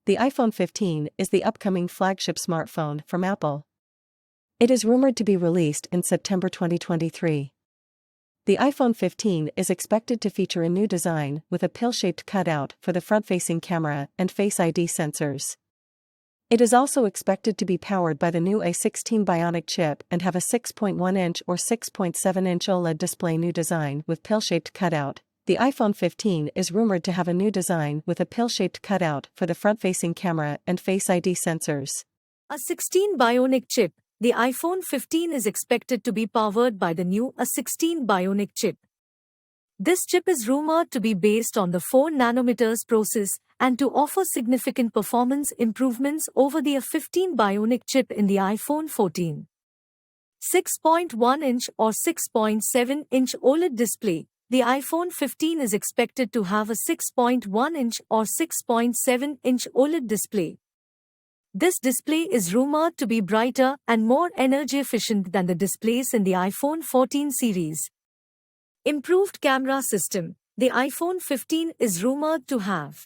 The iPhone 15 is the upcoming flagship smartphone from Apple. It is rumored to be released in September 2023. The iPhone 15 is expected to feature a new design with a pill-shaped cutout for the front-facing camera and Face ID sensors. It is also expected to be powered by the new A16 Bionic chip and have a 6.1-inch or 6.7-inch OLED display. New design with pill-shaped cutout. The iPhone 15 is rumored to have a new design with a pill-shaped cutout for the front-facing camera and Face ID sensors. A 16 Bionic chip. The iPhone 15 is expected to be powered by the new A16 Bionic chip. This chip is rumored to be based on the 4nm process and to offer significant performance improvements over the A15 Bionic chip in the iPhone 14. 6.1-inch or 6.7-inch OLED display. The iPhone 15 is expected to have a 6.1-inch or 6.7-inch OLED display. This display is rumored to be brighter and more energy efficient than the displays in the iPhone 14 series. Improved camera system. The iPhone 15 is rumored to have